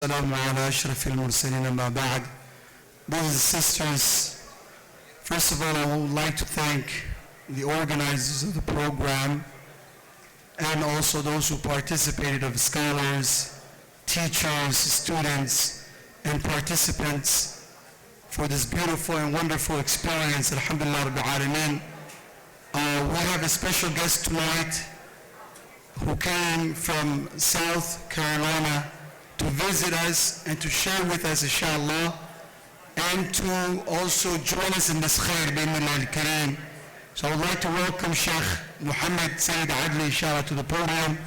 السلام على أشرف المرسلين أما بعد. Brothers and sisters, first of all, I would like to thank the organizers of the program and also those who participated, of scholars, teachers, students, and participants for this beautiful and wonderful experience. Alhamdulillah Rabbil Alameen. We have a special guest tonight who came from South Carolina to visit us and to share with us, inshallah, and to also join us in this khair, bi'idhnillah al-kareem. So I would like to welcome Sheikh Mohamed Adly, inshallah, to the podium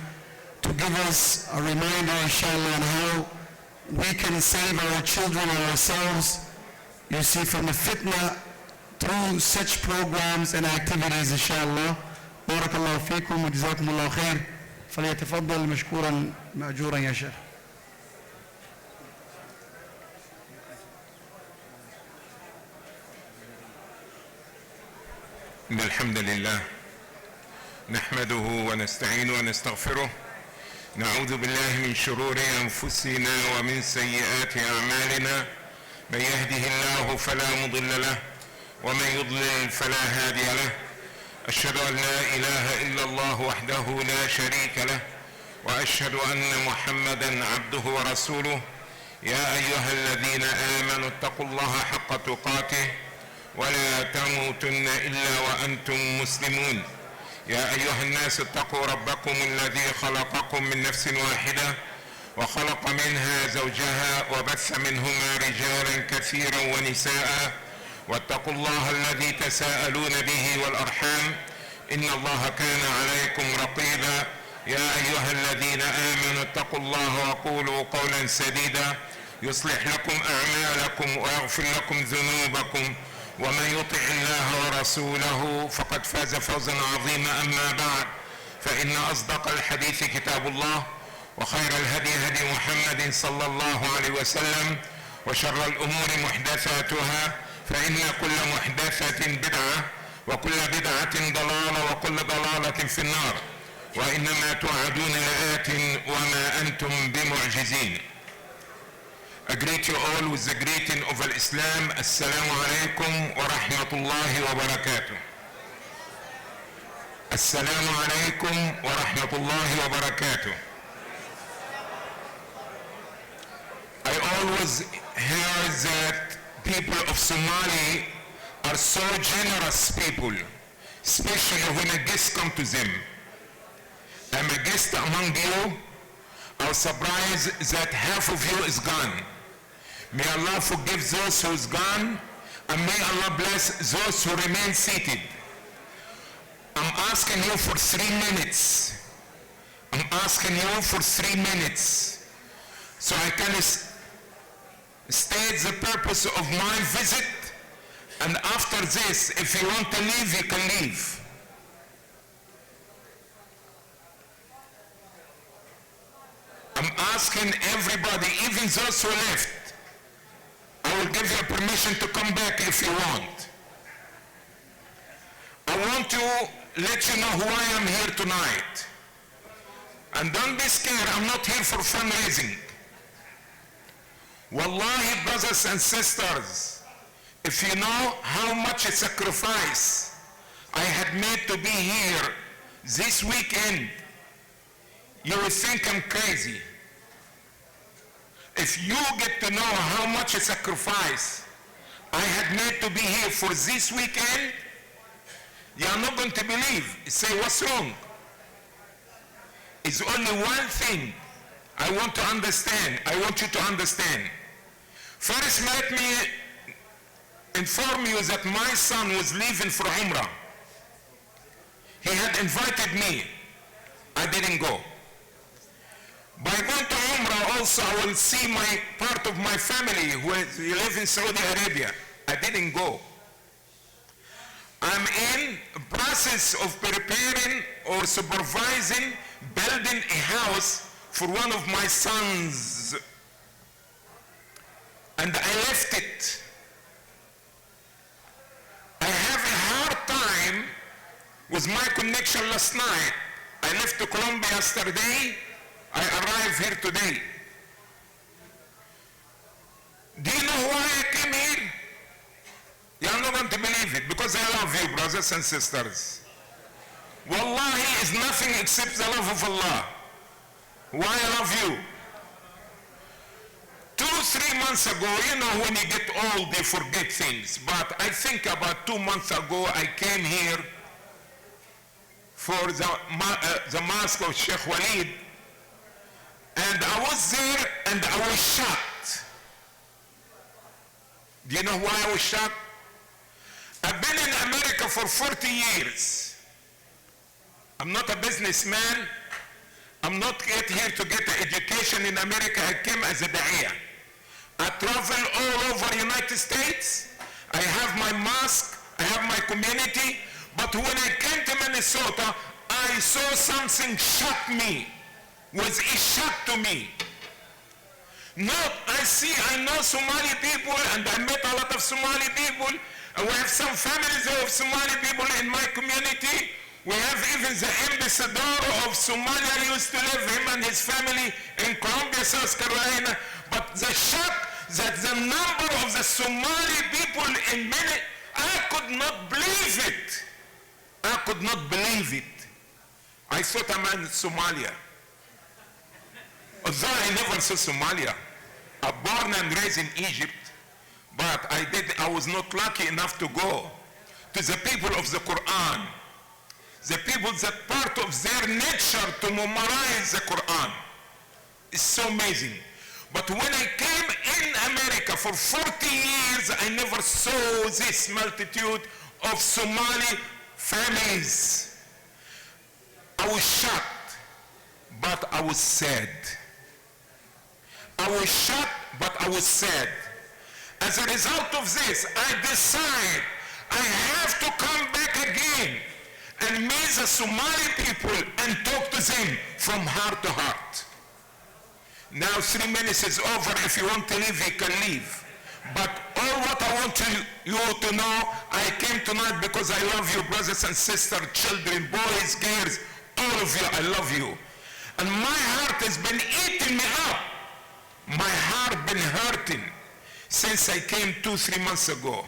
to give us a reminder, inshallah, on how we can save our children and ourselves, you see, from the fitna through such programs and activities, inshallah. Barakallahu feekum wa jazakumullahu khair. فليتفضل مشكورا مأجورا يا شيخ. إن الحمد لله نحمده ونستعينه ونستغفره، نعوذ بالله من شرور أنفسنا ومن سيئات أعمالنا، من يهده الله فلا مضل له ومن يضلل فلا هادي له، أشهد أن لا إله إلا الله وحده لا شريك له، وأشهد أن محمدا عبده ورسوله. يا أيها الذين آمنوا اتقوا الله حق تقاته ولا تموتن إلا وأنتم مسلمون. يا أيها الناس اتقوا ربكم الذي خلقكم من نفس واحدة وخلق منها زوجها وبث منهما رجالا كثيرا ونساء، واتقوا الله الذي تساءلون به والأرحام إن الله كان عليكم رقيبا. يا أيها الذين آمنوا اتقوا الله وقولوا قولا سديدا يصلح لكم أعمالكم ويغفر لكم ذنوبكم، ومن يطع الله ورسوله فقد فاز فوزا عظيما. أما بعد، فإن أصدق الحديث كتاب الله، وخير الهدي هدي محمد صلى الله عليه وسلم، وشر الأمور محدثاتها، فإن كل محدثة بدعة وكل بدعة ضلالة وكل ضلالة في النار، وإنما توعدون لآت وما أنتم بمعجزين. I greet you all with the greeting of Islam. Assalamu alaikum wa rahmatullahi wa barakatuh. Assalamu alaikum wa rahmatullahi wa barakatuh. I always hear that people of Somali are so generous people, especially when a guest comes to them. I'm a guest among you. I was surprised that half of you is gone. May Allah forgive those who is gone, and may Allah bless those who remain seated. I'm asking you for 3 minutes. I'm asking you for 3 minutes so I can state the purpose of my visit, and after this, if you want to leave, you can leave. I'm asking everybody, even those who left, I will give you permission to come back if you want. I want to let you know who I am here tonight. And don't be scared, I'm not here for fundraising. Wallahi, brothers and sisters, if you know how much a sacrifice I had made to be here this weekend, you will think I'm crazy. If you get to know how much a sacrifice I had made to be here for this weekend, you are not going to believe. Say, what's wrong? It's only one thing I want to understand. I want you to understand. First, let me inform you that my son was leaving for Umrah. He had invited me. I didn't go. By going to Umrah also, I will see part of my family who live in Saudi Arabia. I didn't go. I'm in the process of preparing or supervising building a house for one of my sons. And I left it. I have a hard time with my connection last night. I left to Colombia yesterday. I arrived here today. you, brothers and sisters. Wallahi is nothing except the love of Allah. Why I love you? 2-3 months ago, you know, when you get old, you forget things. But I think about 2 months ago, I came here for the mosque of Sheikh Walid, and I was there and I was shocked. Do you know why I was shocked? I've been in America for 40 years. I'm not a businessman. I'm not yet here to get an education in America. I came as a da'iyah. I travel all over the United States. I have my mosque. I have my community. But when I came to Minnesota, I saw something shock me. Was a shock to me. No, I know Somali people, and I met a lot of Somali people. And we have some families of Somali people in my community. We have even the ambassador of Somalia used to live, him and his family in Columbia, South Carolina. But the shock that the number of the Somali people in many, I could not believe it. I could not believe it. I thought I'm in Somalia. Although I never saw Somalia. I'm born and raised in Egypt, but I was not lucky enough to go to the people of the Quran. The people that part of their nature to memorize the Quran. It's so amazing. But when I came in America for 40 years, I never saw this multitude of Somali families. I was shocked, but I was sad. I was shocked, but I was sad. As a result of this, I decided I have to come back again and meet the Somali people and talk to them from heart to heart. Now 3 minutes is over. If you want to leave, you can leave. But all what I want you to know, I came tonight because I love you, brothers and sisters, children, boys, girls, all of you, I love you. And my heart has been eating me up. My heart been hurting since I came 2-3 months ago.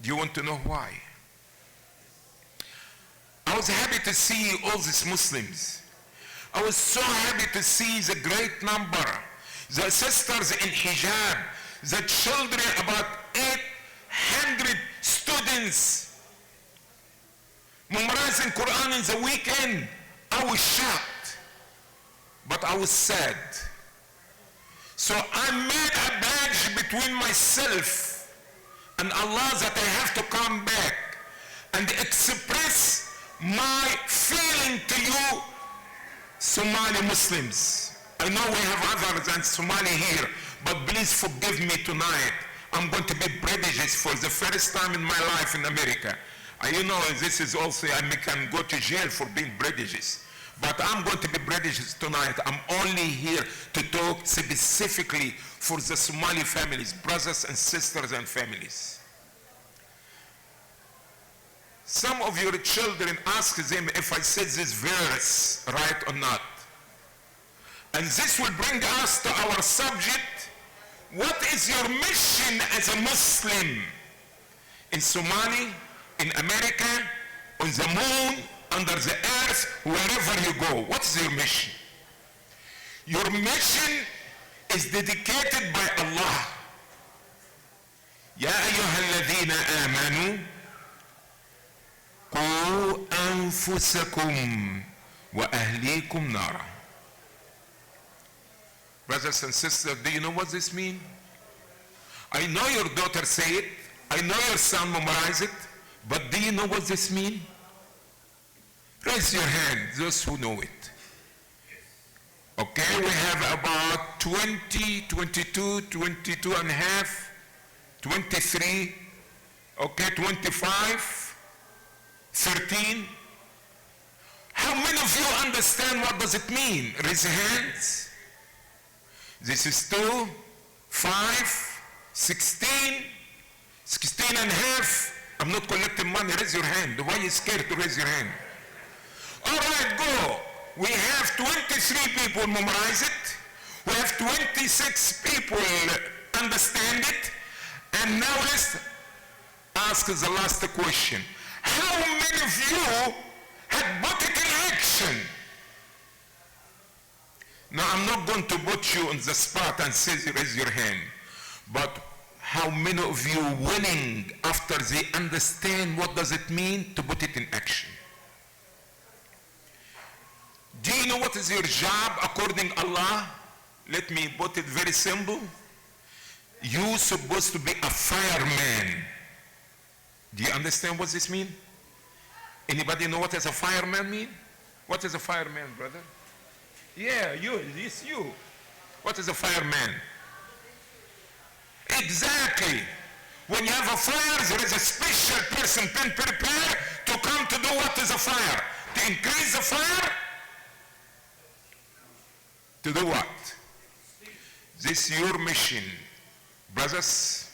Do you want to know why? I was happy to see all these Muslims. I was so happy to see the great number, the sisters in hijab, the children, about 800 students memorizing Quran in the weekend. I was shocked, but I was sad. So I made a badge between myself and Allah that I have to come back and express my feeling to you, Somali Muslims. I know we have others than Somali here, but please forgive me tonight. I'm going to be prejudiced for the first time in my life in America. You know, this is also, I can go to jail for being prejudiced. But I'm going to be prejudiced tonight. I'm only here to talk specifically for the Somali families, brothers and sisters and families. Some of your children ask them if I said this verse right or not. And this will bring us to our subject. What is your mission as a Muslim in Somalia, in America, on the moon, under the earth, wherever you go? What's your mission? Your mission is dedicated by Allah. Ya ayyuha alladhina amanu قُوا أَنفُسَكُمْ وَأَهْلِيكُمْ نَارًا. Brothers and sisters, do you know what this means? I know your daughter say it. I know your son memorize it. But do you know what this means? Raise your hand, those who know it. Okay, we have about 20, 22, 22 and a half, 23, okay, 25, 13. How many of you understand what does it mean? Raise your hands. This is 2, 5, 16, 16 and a half. I'm not collecting money. Raise your hand. Why are you scared to raise your hand? All right, go. We have 23 people memorize it. We have 26 people understand it. And now let's ask the last question. How many of you had put it in action? Now, I'm not going to put you on the spot and say raise your hand, but how many of you willing after they understand what does it mean to put it in action? Do you know what is your job according to Allah? Let me put it very simple. You're supposed to be a fireman. Do you understand what this means? Anybody know what does a fireman mean? What is a fireman, brother? Yeah, it's you. What is a fireman? Exactly. When you have a fire, there is a special person been prepared to come to do what is a fire? To increase the fire? To do what? This is your mission. Brothers,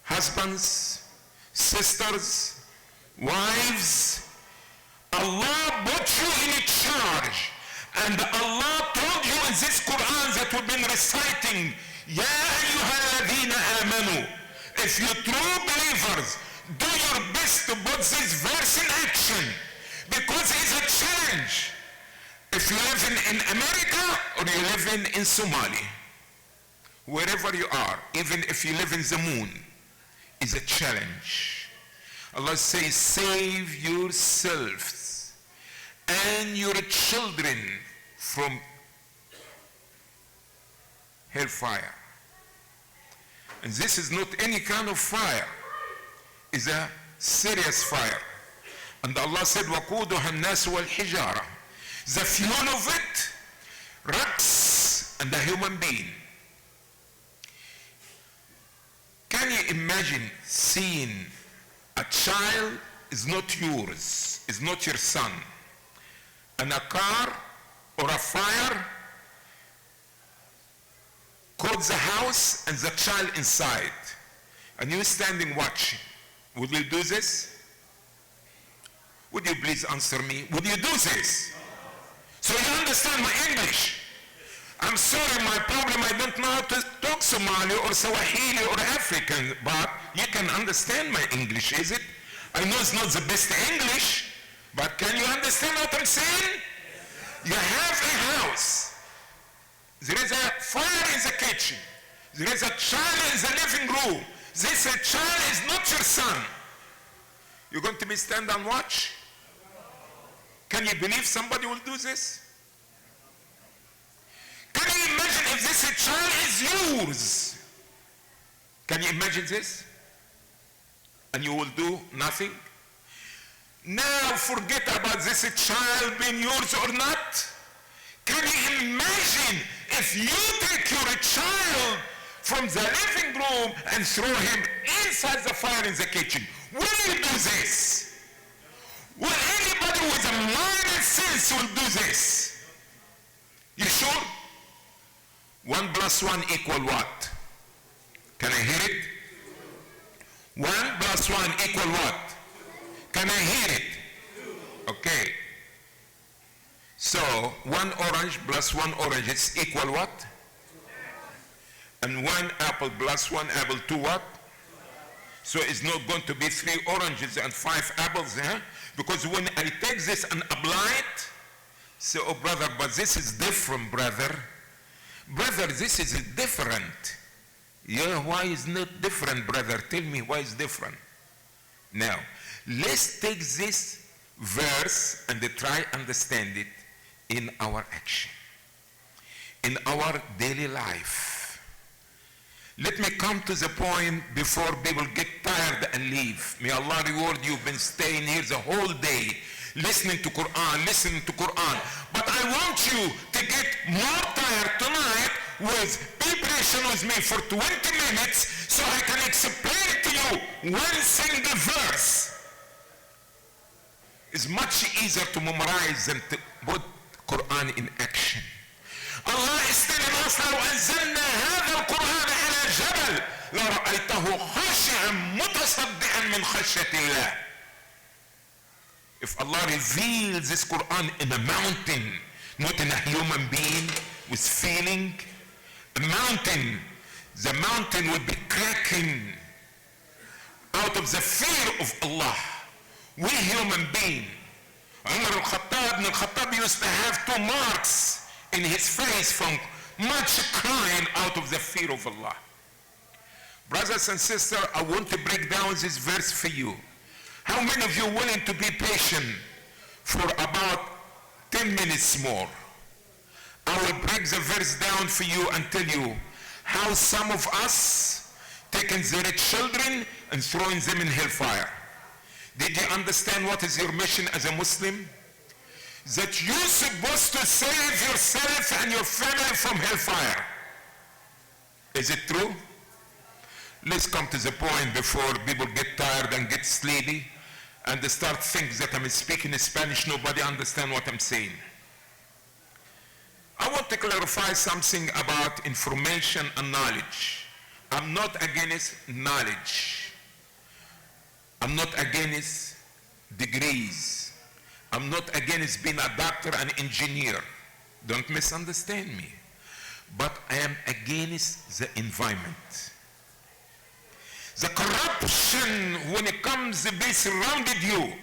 husbands, sisters, wives, Allah put you in charge. And Allah told you in this Quran that we've been reciting, Ya ayyuhalladhina amanu. If you true believers, do your best to put this verse in action, because it's a challenge. If you live in America or you live in Somalia, wherever you are, even if you live in the moon, is a challenge. Allah says, save yourselves and your children from hellfire. And this is not any kind of fire. It's a serious fire. And Allah said, وَقُودُهَا النَّاسُ وَالْحِجَارَةِ. The fuel of it, rocks and a human being. Can you imagine seeing a child is not yours, is not your son, and a car or a fire caught the house and the child inside, and you standing watching? Would you do this? Would you please answer me? Would you do this? So you understand my English. I'm sorry, my problem, I don't know how to talk Somali or Swahili or African, but you can understand my English, is it? I know it's not the best English, but can you understand what I'm saying? You have a house. There is a fire in the kitchen. There is a child in the living room. This child is not your son. You're going to be stand and watch? Can you believe somebody will do this? Can you imagine if this child is yours? Can you imagine this? And you will do nothing? Now forget about this child being yours or not. Can you imagine if you take your child from the living room and throw him inside the fire in the kitchen? Will you do this? Will anybody with a minor sense will do this? You sure? 1 + 1 = what? Can I hear it? 1 + 1 = what? Can I hear it? Okay. So 1 orange + 1 orange is equal what? And 1 apple + 1 apple to what? So it's not going to be 3 oranges and 5 apples, eh? Because when I take this and apply it, say, oh brother, but this is different, brother. Brother, this is different. Yeah, why is not different, brother? Tell me why it's different. Now, let's take this verse and try understand it in our action, in our daily life. Let me come to the point before people get tired and leave. May Allah reward you. Been staying here the whole day, listening to Quran, listening to Quran. But I want you to get more tired tonight with preparation with me for 20 minutes so I can explain to you one single verse. It's much easier to memorize than to put Quran in action. Allah is telling us, لو أنزلنا هذا القرآن على جبل لرأيته خاشعا متصدعا من خشية الله. If Allah reveals this Quran in a mountain, not in a human being with feeling, a mountain, the mountain will be cracking out of the fear of Allah. We human beings. Umar ibn al-Khattab used to have 2 marks in his face from much crying out of the fear of Allah. Brothers and sisters, I want to break down this verse for you. How many of you are willing to be patient for about 10 minutes more? I will break the verse down for you and tell you how some of us taking their children and throwing them in hellfire. Did you understand what is your mission as a Muslim? That you're supposed to save yourself and your family from hellfire. Is it true? Let's come to the point before people get tired and get sleepy and they start thinking that I'm speaking Spanish, nobody understands what I'm saying. I want to clarify something about information and knowledge. I'm not against knowledge. I'm not against degrees. I'm not against being a doctor and engineer. Don't misunderstand me. But I am against the environment. The corruption when it comes to be surrounded you,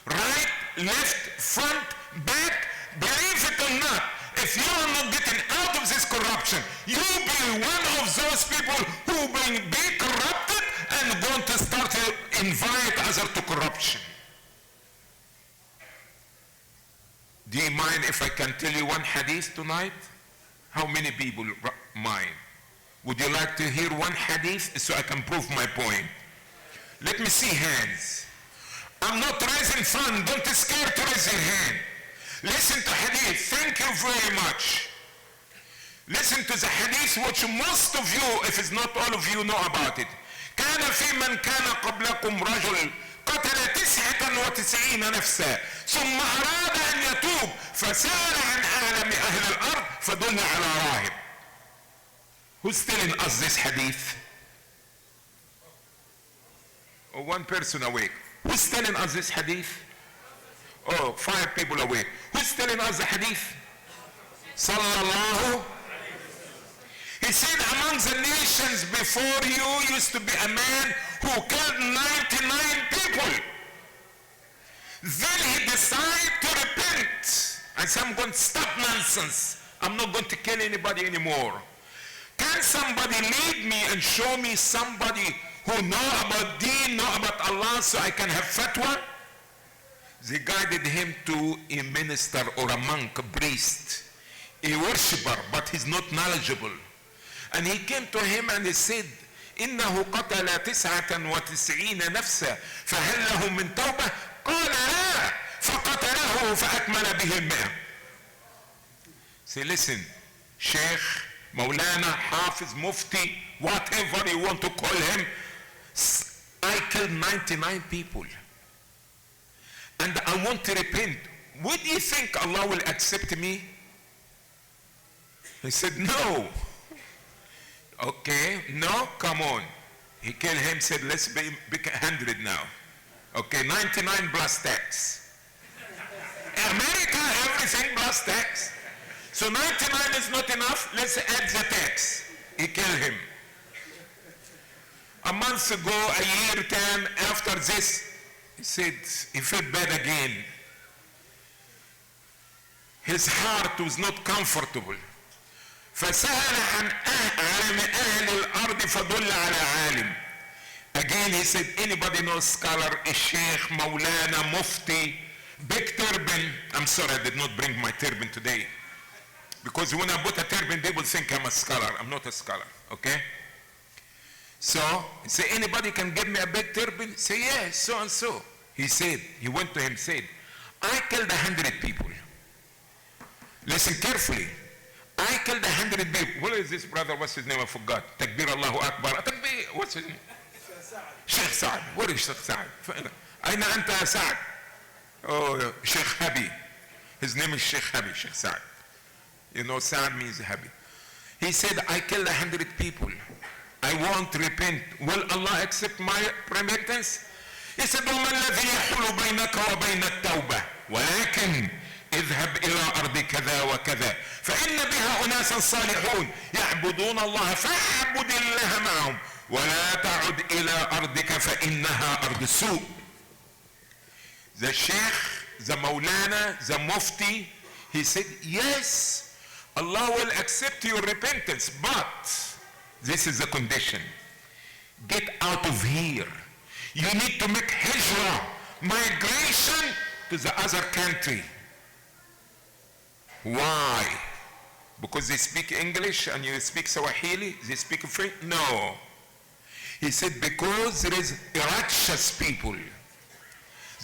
right, left, front, back, believe it or not, if you are not getting out of this corruption, you will be one of those people who will be corrupted and going to start to invite others to corruption. Do you mind if I can tell you one hadith tonight? How many people mind? Would you like to hear one hadith so I can prove my point? Let me see hands. I'm not raising fun. Don't be scared to raise your hand. Listen to hadith. Thank you very much. Listen to the hadith which most of you, if it's not all of you, know about it. كان في من كان قبلكم رجل قتل 99 نفسا ثم أراد أن يتوب فسأل عن أعلم أهل الأرض فدل على راهب. Who's telling us this hadith? Oh, one person awake. Who's telling us this hadith? Oh, 5 people awake. Who's telling us the hadith? Sallallahu. He said among the nations before you used to be a man who killed 99 people. Then he decided to repent. I said, I'm going to stop nonsense. I'm not going to kill anybody anymore. Can somebody lead me and show me somebody who know about deen, know about Allah, so I can have fatwa? They guided him to a minister or a monk, a priest, a worshipper, but he's not knowledgeable. And he came to him and he said, إنه قتل 99 نفسا فهل له من توبة؟ قال لا فقتله فأكمل به 100. Say, listen, Sheikh, Maulana, Hafiz, Mufti, whatever you want to call him, I killed 99 people. And I want to repent. Would you think Allah will accept me? He said, no. Okay, no, come on. He killed him, said, let's be 100 now. Okay, 99 plus tax. America, everything plus tax. So 99 is not enough, let's add the tax. He killed him. A month ago, a year time after this, he said he felt bad again. His heart was not comfortable. فسأل عن أهل الأرض فدل على عالم. Again he said, anybody knows scholar, a sheikh, Maulana, Mufti, big turban. I'm sorry I did not bring my turban today. Because when I put a turban, people think I'm a scholar. I'm not a scholar, okay? So, say, anybody can give me a big turban? Say, yes, so and so. He said, he went to him, said, I killed 100 people. Listen carefully. I killed 100 people. What is this brother? What's his name? I forgot. Takbir Allahu Akbar. Takbir. What's his name? Sheikh Saad. What is Sheikh Saad? Aina anta Saad? Oh, Sheikh Habi. His name is Sheikh Habi, Sheikh Saad. You know, Saad means happy. He said, I killed 100 people. I won't repent. Will Allah accept my repentance? He said, وَمَا الَّذِي يَحُلُ بَيْنَكَ وَبَيْنَ التَّوْبَةِ وَلَكِنْ اذهب إلى أرض كذا وكذا فإن بها أناسا صالحون يعبدون الله فاعبد الله معهم ولا تعد إلى أرضك فإنها أرض سوء. The Sheikh, the Maulana, the Mufti, he said, yes, Allah will accept your repentance, but this is the condition. Get out of here. You need to make hijrah, migration to the other country. Why? Because they speak English and you speak Swahili, they speak French? No. He said, because there is righteous people.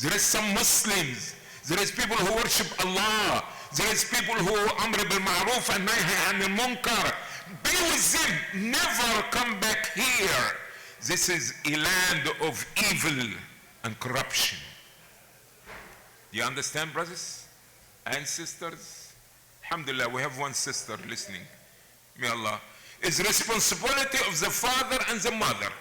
There is some Muslims. There is people who worship Allah. There is people who amr bil ma'ruf and nahy anil munkar. Be with them. Never come back here. This is a land of evil and corruption. You understand, brothers and sisters? Alhamdulillah, we have one sister listening. May Allah. It's the responsibility of the father and the mother.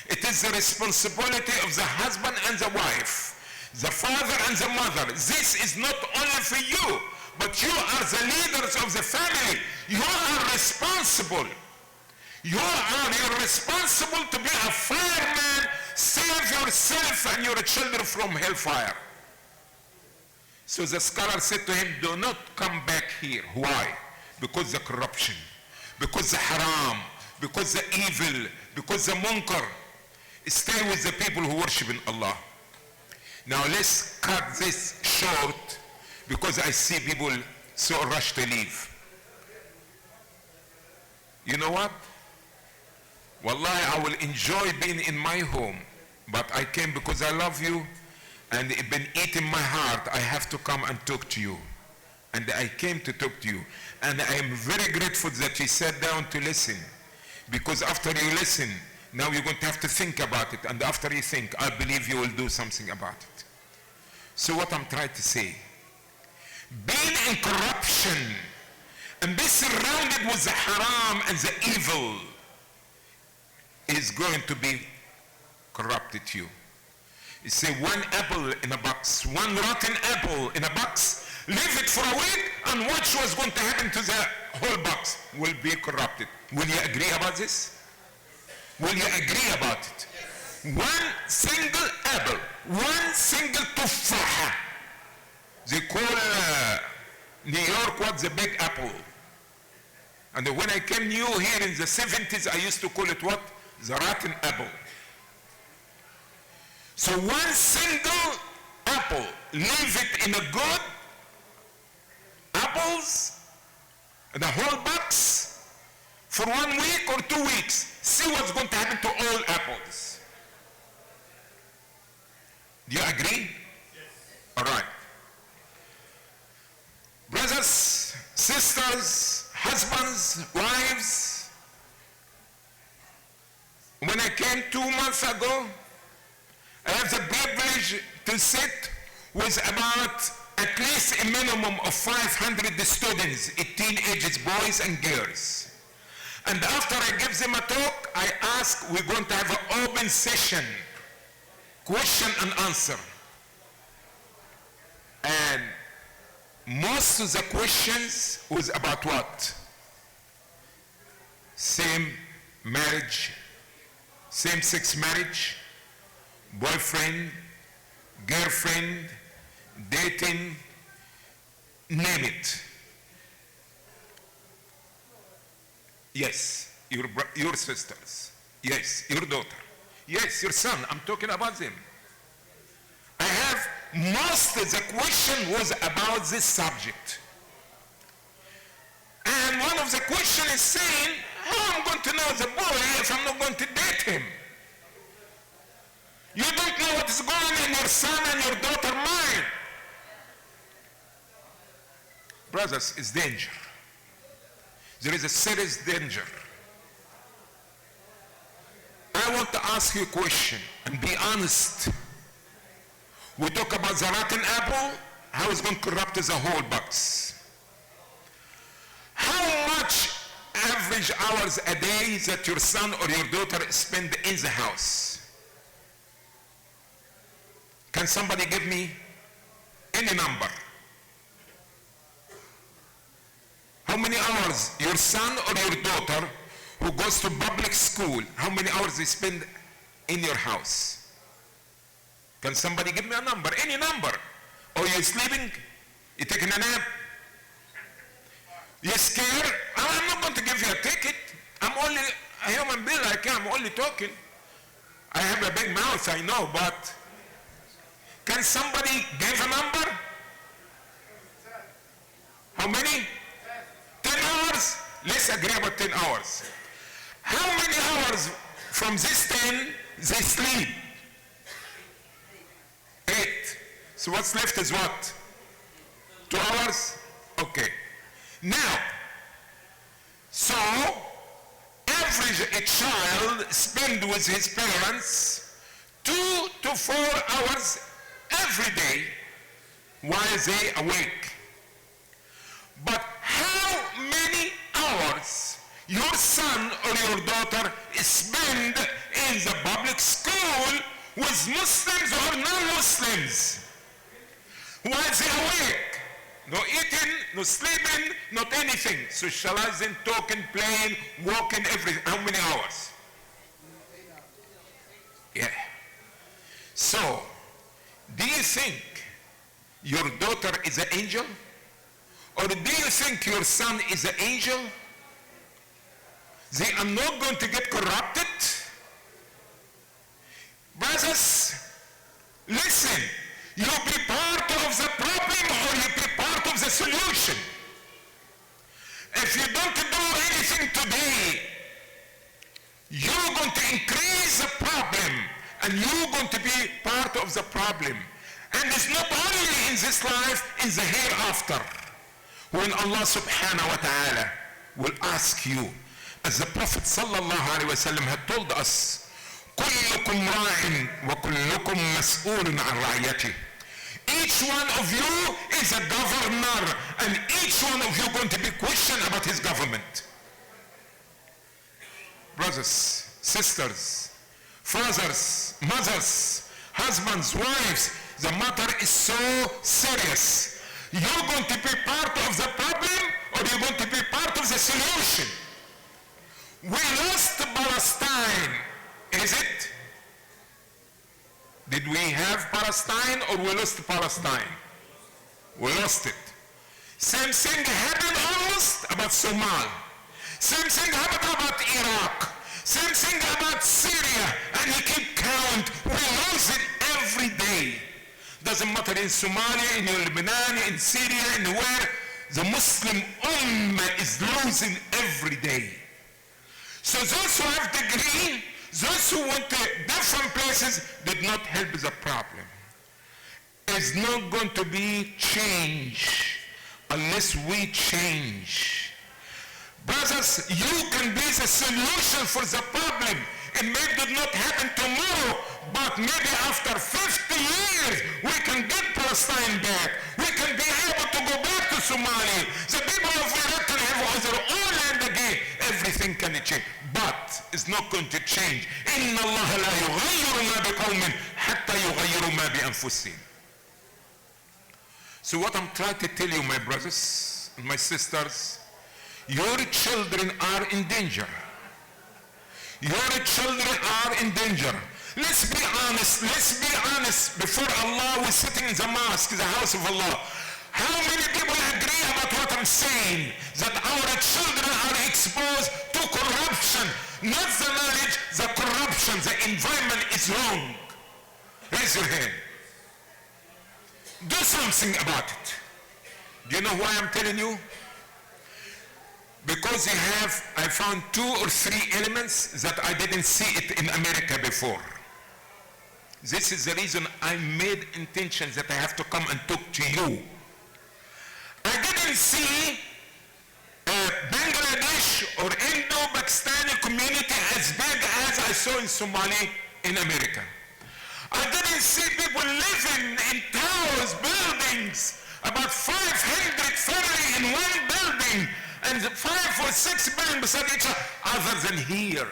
It is the responsibility of the husband and the wife. The father and the mother. This is not only for you, but you are the leaders of the family. You are responsible. You're responsible to be a fireman. Save yourself and your children from hellfire. So the scholar said to him, do not come back here. Why? Because the corruption, because the haram, because the evil, because the munkar. Stay with the people who worship in Allah. Now let's cut this short because I see people so rushed to leave. You know what? Wallahi, I will enjoy being in my home, but I came because I love you and it's been eating my heart. I have to come and talk to you. And I came to talk to you. And I am very grateful that you sat down to listen, because after you listen, now you're going to have to think about it. And after you think, I believe you will do something about it. So what I'm trying to say, being in corruption and be surrounded with the haram and the evil is going to be corrupted you. You say one apple in a box, one rotten apple in a box, leave it for a week and watch what's going to happen to the whole box. Will be corrupted. Will you agree about this? Will you agree about it? One single apple, one single tufaha. They call New York what? The Big Apple. And when I came new here in the 70s, I used to call it what? The rotten apple. So one single apple, leave it in a good apples, in a whole box, for 1 week or 2 weeks. See what's going to happen to all apples. Do you agree? Yes. All right. Brothers, sisters, husbands, wives, when I came 2 months ago, I have the privilege to sit with about at least a minimum of 500 students, 18 ages, boys and girls. And after I give them a talk, I ask, we're going to have an open session, question and answer. And most of the questions was about what? Same marriage, same-sex marriage, boyfriend, girlfriend, dating, name it. Yes, your sisters. Yes, your daughter. Yes, your son. I'm talking about them. I have most of the question was about this subject. And one of the questions is saying, how am I going to know the boy if I'm not going to date him? You don't know what is going on in your son and your daughter's mind. Brothers, it's danger. There is a serious danger. I want to ask you a question and be honest. We talk about the rotten apple, how it's going to corrupt the whole box. How much average hours a day that your son or your daughter spend in the house? Can somebody give me any number? How many hours your son or your daughter who goes to public school, how many hours they spend in your house? Can somebody give me a number? Any number? Or you're sleeping? You taking a nap? You're scared? I'm not going to give you a ticket. I'm only a human being like you. I'm only talking. I have a big mouth, I know, but can somebody give a number? How many? 10 hours? Let's agree about 10 hours. How many hours from this 10 they sleep? 8. So what's left is what? 2 hours? Okay. Now, so average a child spend with his parents 2 to 4 hours every day while they awake. But how many hours your son or your daughter spend in the public school with Muslims or non-Muslims while they awake? No eating, no sleeping, not anything. Socializing, talking, playing, walking, everything. How many hours? Yeah. So, do you think your daughter is an angel? Or do you think your son is an angel? They are not going to get corrupted? Brothers, listen. You be part of the problem or you be part of the solution. If you don't do anything today, you're going to increase the problem and you're going to be part of the problem. And it's not only in this life, in the hereafter. When Allah subhanahu wa ta'ala will ask you, as the Prophet sallallahu alaihi wasallam had told us, كلكم راع وكلكم مسؤول عن رعيته. Each one of you is a governor, and each one of you going to be questioned about his government. Brothers, sisters, fathers, mothers, husbands, wives, the matter is so serious. You're going to be part of the problem or you're going to be part of the solution. We lost Palestine, is it? Did we have Palestine or we lost Palestine? We lost it. Same thing happened almost about Somalia. Same thing happened about Iraq. Same thing about Syria. And you keep count. We lose it every day. Doesn't matter in Somalia, in Lebanon, in Syria, in where the Muslim Ummah is losing every day. So those who have degree, those who went to different places did not help the problem. It's not going to be change unless we change. Brothers, you can be the solution for the problem. It may not happen tomorrow, but maybe after 50 years, we can get Palestine back. We can be able to go back to Somalia. The people of Iraq can have their own land again. Everything can change. But it's not going to change. إِنَّ اللَّهَ لَا يُغَيِّرُ مَا بِقَوْمٍ حَتَّى يُغَيِّرُوا مَا بِأَنفُسِهِمْ. So what I'm trying to tell you, my brothers and my sisters, your children are in danger. Your children are in danger. Let's be honest. Let's be honest. Before Allah, we're sitting in the mosque, the house of Allah. How many people agree about what I'm saying? That our children are exposed to corruption. Not the knowledge, the corruption. The environment is wrong. Raise your hand. Do something about it. Do you know why I'm telling you? Because I found 2 or 3 elements that I didn't see it in America before. This is the reason I made intentions that I have to come and talk to you. I didn't see Bangladesh or Indo-Pakistani community as big as I saw in Somalia in America. I didn't see people living in towers, buildings, about 500 family in one building, and 5 or 6 buildings beside each other than here.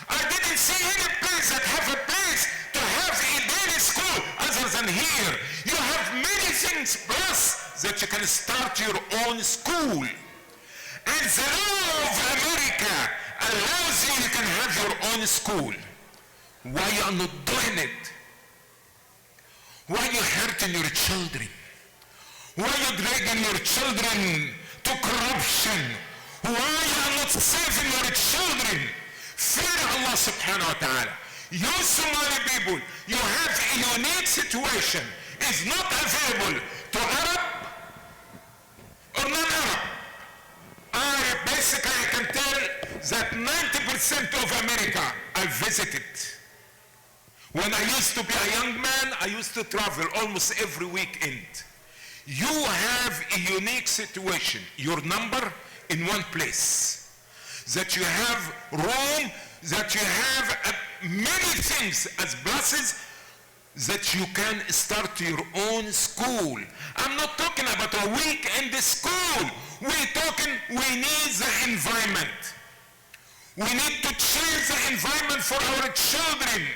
I didn't see any place that have a place to have a daily school other than here. You have many things plus that you can start your own school. And the law of America have your own school, why you are not doing it? Why you hurting your children? Why you dragging your children to corruption? Why you are not saving your children? Fear Allah subhanahu wa ta'ala. You Somali people, you have a unique situation. It's not available to Arab or non-Arab. Basically, I can tell that 90% of America I visited. When I used to be a young man, I used to travel almost every weekend. You have a unique situation, your number in one place. That you have room, that you have many things as blessings, that you can start your own school. I'm not talking about a weekend school. We're talking, we need the environment. We need to change the environment for our children.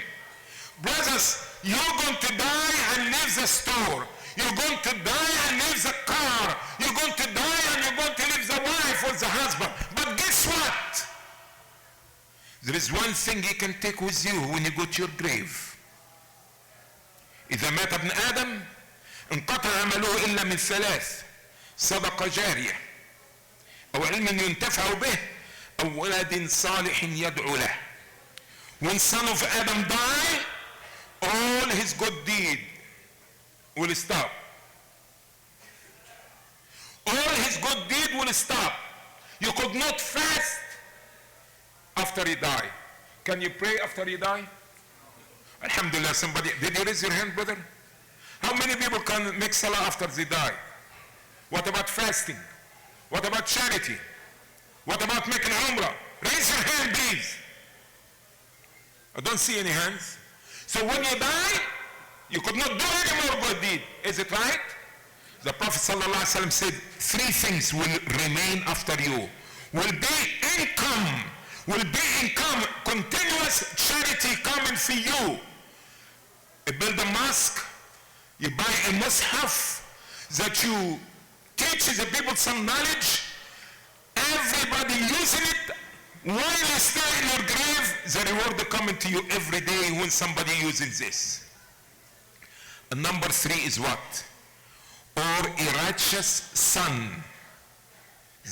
Brothers, you're going to die and leave the store. You're going to die and leave the car. You're going to die and you're going to leave the wife or the husband. But guess what? There is one thing you can take with you when you go to your grave. إذا مات ابن آدم انقطع عمله إلا من ثلاث: صدقة جارية، أو علم ينتفع به، أو ولد صالح يدعو له. When son of Adam die, all his good deed will stop. All his good deed will stop. You could not fast after he die. Can you pray after he die? Alhamdulillah, somebody, did you raise your hand, brother? How many people can make salah after they die? What about fasting? What about charity? What about making umrah? Raise your hand, please. I don't see any hands. So when you die, you could not do any more good deed. Is it right? The Prophet ﷺ said, three things will remain after you. Will be income, continuous charity coming for you. You build a mosque, you buy a mushaf, that you teach the people some knowledge, everybody using it, while you stay in your grave, the reward coming to you every day when somebody using this. And number three is what? Or a righteous son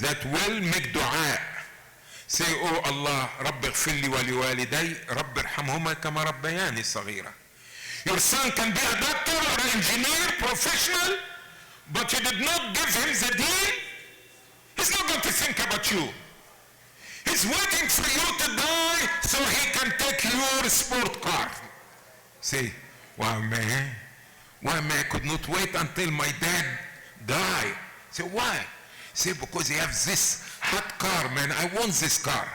that will make dua. Say, oh Allah, Rabbi اغفر لي ولوالدي, Rabbi ارحمهما كما ربياني صغيرا. Your son can be a doctor or an engineer, professional, but you did not give him the deen. He's not going to think about you. He's waiting for you to die so he can take your sport car. Say, why man could not wait until my dad die? Say, why? Say, because he has this hot car, man. I want this car.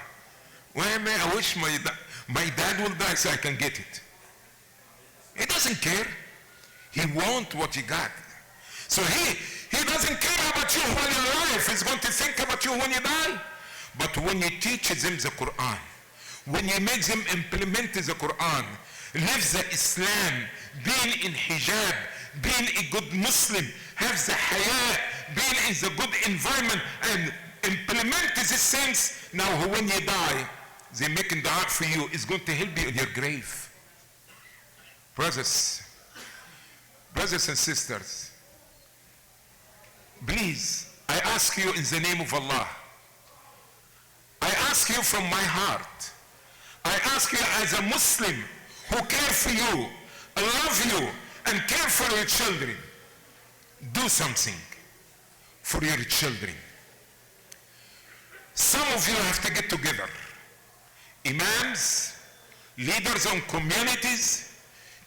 Why man, I wish my dad will die so I can get it. He doesn't care. He wants what he got. So he doesn't care about you while you're alive. He's going to think about you when you die. But when you teach them the Quran, when you make them implement the Quran, live the Islam, being in hijab, being a good Muslim, have the haya, being in the good environment, and implement these things, now when you die, they making dua for you. It's going to help you in your grave. Brothers and sisters, please, I ask you in the name of Allah, I ask you from my heart, I ask you as a Muslim who care for you, love you, and care for your children, do something for your children. Some of you have to get together. Imams, leaders of communities,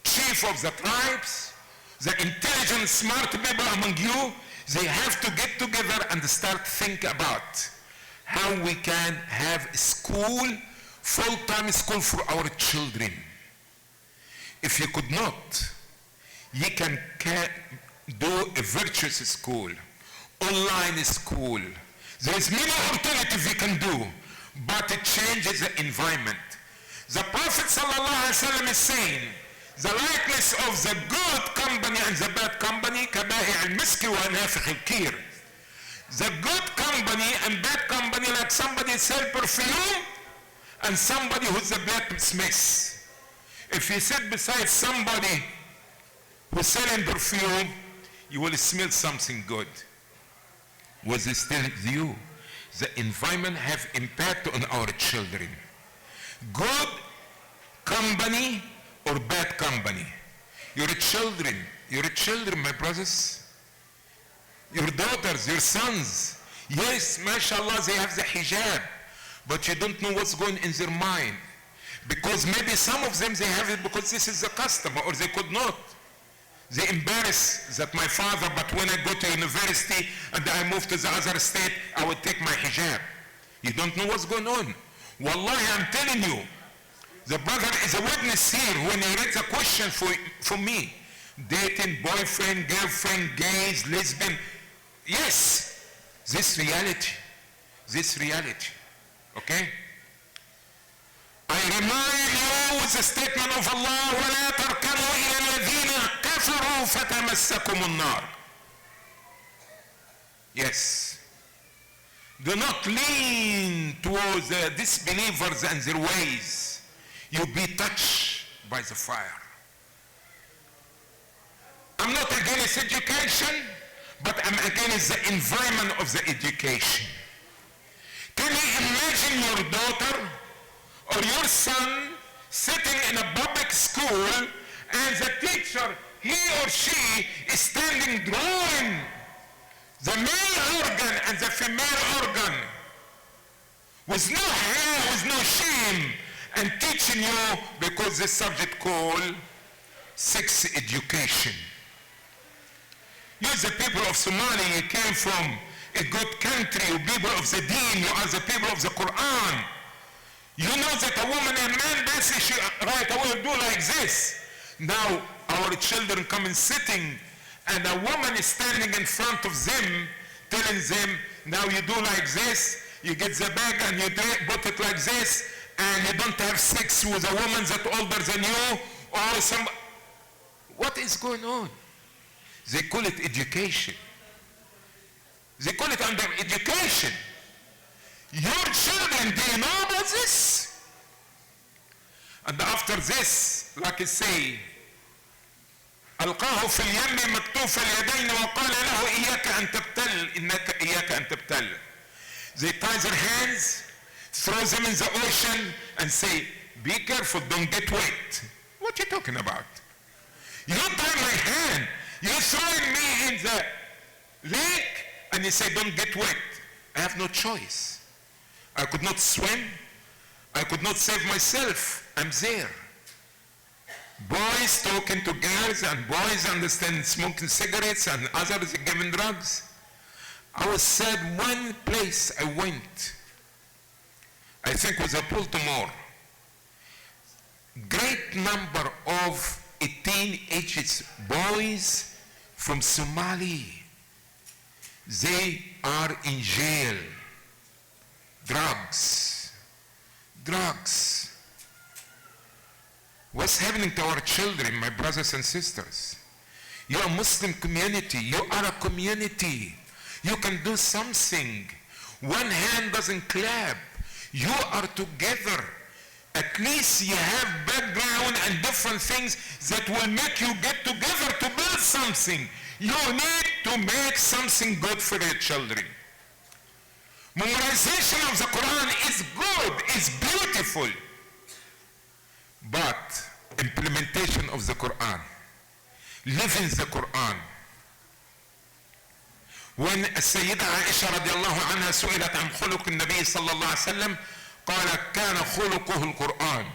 chief of the tribes, the intelligent, smart people among you, they have to get together and start think about how we can have school, full-time school for our children. If you could not, you can do a virtuous school, online school. There is many alternatives you can do, but it changes the environment. The Prophet ﷺ is saying, the likeness of the good company and the bad company, كبائع المسك ونافخ الكير. The good company and bad company, like somebody sell perfume and somebody who's a blacksmith. If you sit beside somebody who's selling perfume, you will smell something good. Was it still you? The environment have impact on our children. Good company or bad company? Your children, my brothers, your daughters, your sons. Yes, mashallah, they have the hijab, but you don't know what's going in their mind. Because maybe some of them, they have it because this is the custom, or they could not. They embarrass that my father, but when I go to university and I move to the other state, I will take my hijab. You don't know what's going on. Wallahi, I'm telling you, the brother is a witness here when he read the question for me. Dating, boyfriend, girlfriend, gays, lesbian. Yes, this reality, okay? I remind you with the statement of Allah, وَلَا تَرْكَنُوا إِلَى الَّذِينَ كَفَرُوا فَتَمَسَّكُمُ النَّارِ. Yes. Do not lean towards the disbelievers and their ways. You'll be touched by the fire. I'm not against education, but I'm against the environment of the education. Can you imagine your daughter or your son sitting in a public school and the teacher, he or she, is standing drawing the male organ and the female organ with no hair, with no shame, and teaching you because the subject called sex education. You, the people of Somalia, you came from a good country, you people of the deen, you are the people of the Quran. You know that a woman and man basically right away do like this. Now our children come and sitting and a woman is standing in front of them telling them, now you do like this, you get the bag and you put it like this, and you don't have sex with a woman that's older than you or some. What is going on? They call it education. They call it under education. Your children, do you know about this? And after this, like I say, ألقاه في اليم مكتوف اليدين وقال له إياك أن تبتل إنك إياك أن تبتل. They tie their hands, throw them in the ocean and say, be careful, don't get wet. What are you talking about? You tie my hand, you're throwing me in the lake and you say don't get wet. I have no choice. I could not swim. I could not save myself. I'm there. Boys talking to girls and boys understand smoking cigarettes and others giving drugs. I was sad one place I went. I think it was Baltimore. Great number of 18-aged boys from Somalia. They are in jail. Drugs. What's happening to our children, my brothers and sisters? You're a Muslim community. You are a community. You can do something. One hand doesn't clap. You are together. At least you have background and different things that will make you get together to build something. You need to make something good for your children. Memorization of the Quran is good, is beautiful. But implementation of the Quran, living the Quran. When السيدة عائشة رضي الله عنها سئلت عن خلق النبي صلى الله عليه وسلم قالت كان خلقه القرآن.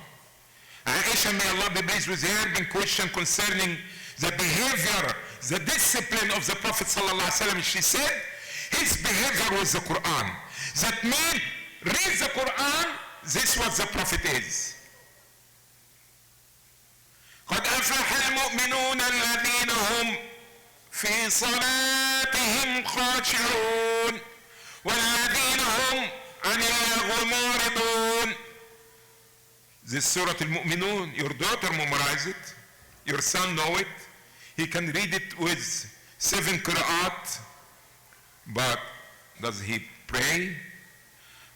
Aisha, may Allah be pleased with her, been questioned concerning the behavior, the discipline of the Prophet صلى الله عليه وسلم. She said his behavior was the Quran. That means read the Quran, this is what the Prophet is. قد أفلح المؤمنون الذين هم في صلاتهم خاشعون والذين هم عن اللغو معرضون. This Surah Al-Mu'minun, your daughter memorize it, your son know it, he can read it with 7 qira'at, but does he pray?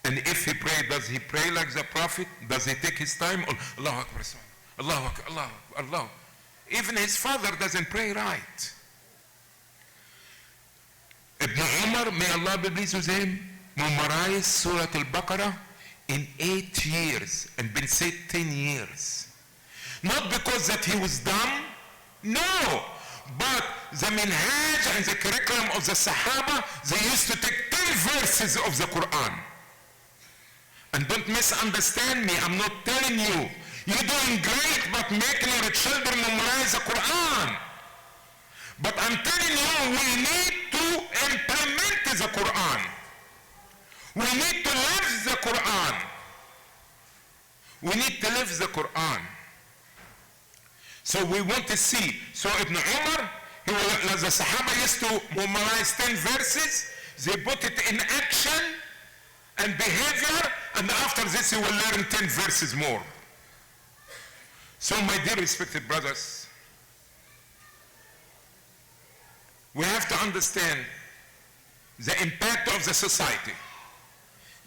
And if he pray, does he pray like the prophet? Does he take his time? Allahu Akbar, Allahu Akbar, Allahu Akbar, Allah. Even his father doesn't pray right. Ibn Umar, may Allah be pleased with him, memorized Surah Al-Baqarah in 8 years and been said 10 years. Not because that he was dumb, no, but the minhaj and the curriculum of the Sahaba, they used to take 10 verses of the Quran. And don't misunderstand me, I'm not telling you, you're doing great but making your children memorize the Quran. But I'm telling you, we need to implement the Quran. We need to live the Quran. We need to live the Quran. So we want to see. So Ibn Umar, the Sahaba used to memorize 10 verses. They put it in action and behavior, and after this you will learn 10 verses more. So my dear respected brothers, we have to understand the impact of the society,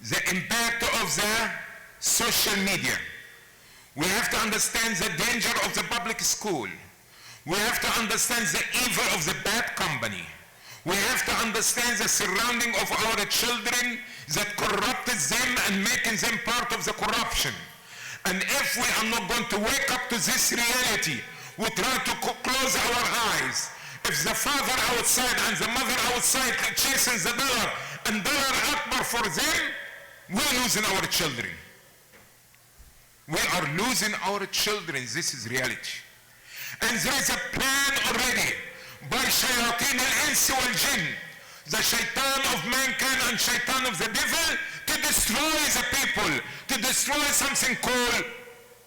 the impact of the social media. We have to understand the danger of the public school. We have to understand the evil of the bad company. We have to understand the surrounding of our children that corrupted them and making them part of the corruption. And if we are not going to wake up to this reality, we try to close our eyes. If the father outside and the mother outside chasing the dollar and dollar akbar for them, we're losing our children. We are losing our children. This is reality. And there is a plan already by shayateen al-ins wal-jinn, the shaitan of mankind and shaitan of the devil, to destroy the people, to destroy something called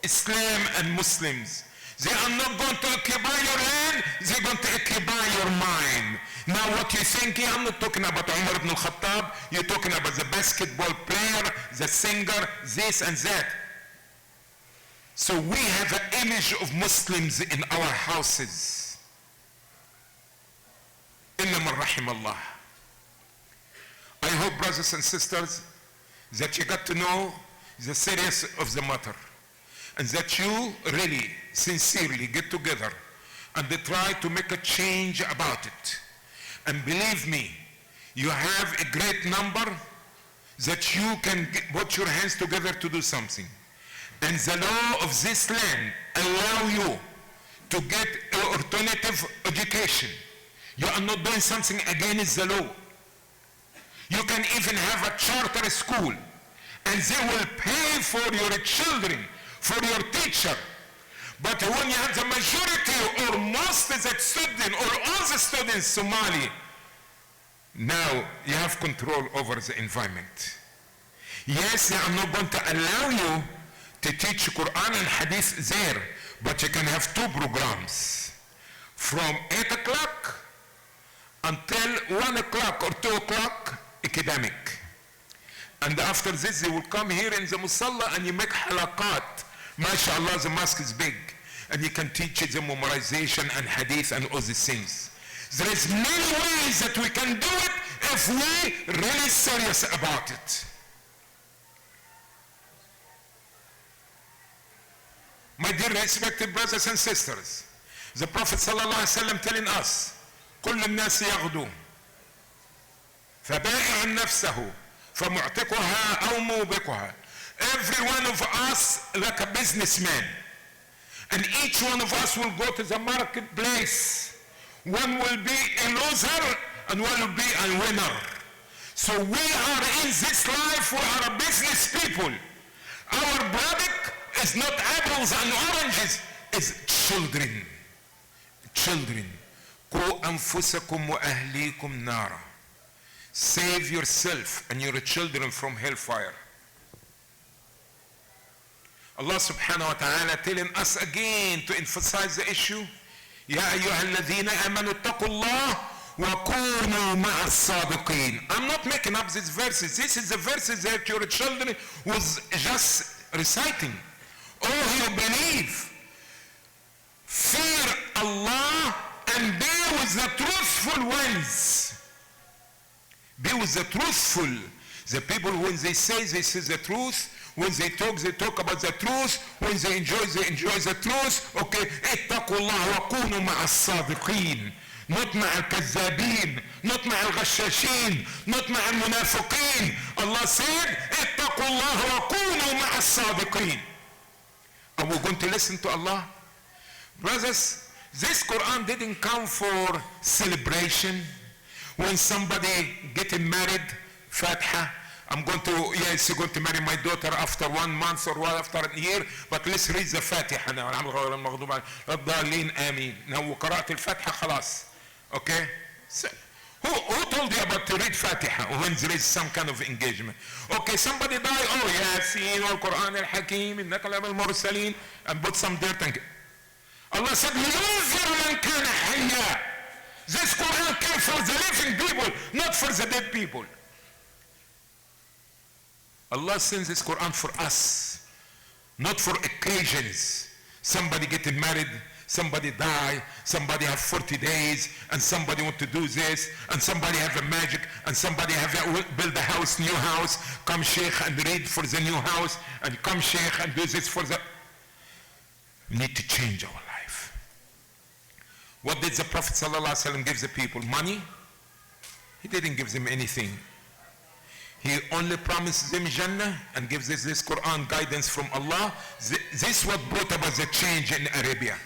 Islam and Muslims. They are not going to occupy your land, they're going to occupy your mind. Now what you think, I'm not talking about Umar ibn al-Khattab, you're talking about the basketball player, the singer, this and that. So we have an image of Muslims in our houses. Illa man rahim Allah. I hope, brothers and sisters, that you got to know the seriousness of the matter, and that you really, sincerely get together and they try to make a change about it. And believe me, you have a great number that you can put your hands together to do something. And the law of this land allow you to get an alternative education. You are not doing something against the law. You can even have a charter school, and they will pay for your children, for your teacher. But when you have the majority or most of the student or all the students Somali, now you have control over the environment. Yes, they are not going to allow you to teach Quran and Hadith there, but you can have 2 programs from 8 o'clock until 1 o'clock or 2 o'clock academic. And after this they will come here in the Musalla and you make halaqat. MashaAllah, the mosque is big, and you can teach the memorization and Hadith and all these things. There is many ways that we can do it if we really serious about it. My dear respected brothers and sisters, the Prophet ﷺ telling us, كل الناس يغدو فبائع نفسه فمعتقها أو موبقها. Every one of us like a businessman, and each one of us will go to the marketplace. One will be a loser and one will be a winner. So we are in this life, we are business people. Our product is not apples and oranges, it's children. Children. قُوا أَنفُسَكُمْ وَأَهْلِيكُمْ نَارًا. Save yourself and your children from hellfire. Allah subhanahu wa ta'ala telling us again to emphasize the issue. يَا أَيُّهَا الَّذِينَ آمَنُوا اتَّقُوا اللَّهَ وَكُونُوا مَعَ الصَّادِقِينَ. I'm not making up these verses. This is the verses that your children was just reciting. Oh, you believe. Fear Allah and be with the truthful ones. Be with the truthful. The people, when they say this is the truth, when they talk about the truth. When they enjoy the truth. Okay, اتقوا الله وكونوا مع الصادقين. Not مع الكذابين. Not مع الغشاشين. Not مع المنافقين. Allah said, اتقوا الله وكونوا مع الصادقين. Are we going to listen to Allah? Brothers, this Quran didn't come for celebration. When somebody getting married, Fatiha, you're going to marry my daughter after 1 month or after a year, but let's read the Fatiha now. Now قرأت الفاتحة خلاص. Okay? So, who told you about to read Fatiha when there is some kind of engagement? Okay, somebody died, oh Yasin wal-Quran al-Hakim, innaka laminal mursalin, and put some dirt and Allah said, لِيُنذِرَ مَنْ كَانَ حَيًّا. This Quran came for the living people, not for the dead people. Allah sends this Quran for us, not for occasions. Somebody getting married, somebody die, somebody have 40 days, and somebody want to do this, and somebody have a magic, and somebody build a house, new house. Come Sheikh and read for the new house, and come Sheikh and do this for the... We need to change our life. What did the Prophet ﷺ give the people? Money? He didn't give them anything. He only promises them Jannah and gives this Quran guidance from Allah. This what brought about the change in Arabia.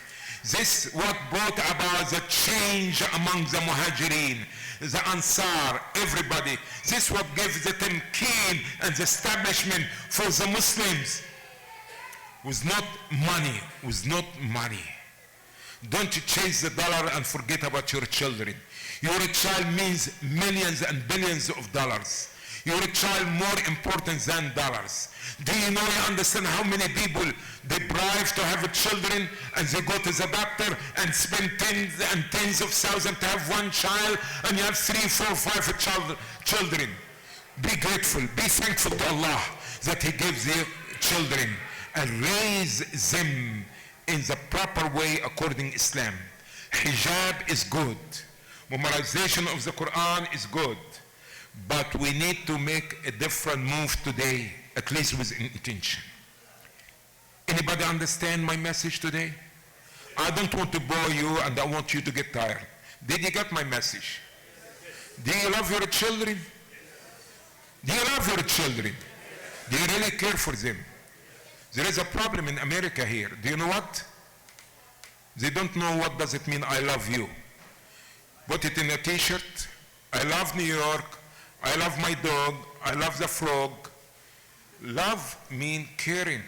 This what brought about the change among the Muhajirin, the Ansar, everybody. This what gave the tamkeen and the establishment for the Muslims. Was not money, was not money. Don't chase the dollar and forget about your children. Your child means millions and billions of dollars. Your child more important than dollars. Do you know, you understand how many people they bribe to have children, and they go to the doctor and spend tens and tens of thousands to have one child, and you have 3, 4, 5 children. Be grateful, be thankful to Allah that He gives you children, and raise them in the proper way according to Islam. Hijab is good. Memorization of the Quran is good. But we need to make a different move today, at least with intention. Anybody understand my message today? I don't want to bore you, and I want you to get tired. Did you get my message? Do you love your children? Do you love your children? Do you really care for them? There is a problem in America here. Do you know what? They don't know what does it mean, I love you. Put it in a t-shirt. I love New York. I love my dog. I love the frog. Love means caring,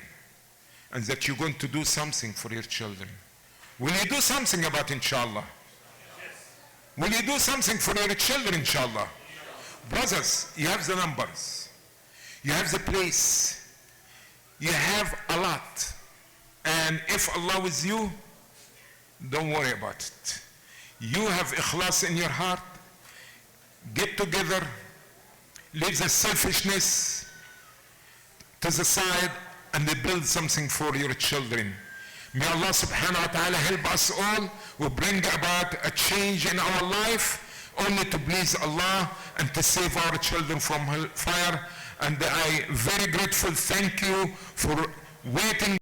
and that you're going to do something for your children. Will you do something about inshallah? Yes. Will you do something for your children inshallah? Brothers, you have the numbers. You have the place. You have a lot. And if Allah is you, don't worry about it. You have ikhlas in your heart. Get together. Leave the selfishness to the side and build something for your children. May Allah subhanahu wa ta'ala help us all who bring about a change in our life only to please Allah and to save our children from hellfire. And I very grateful, thank you for waiting.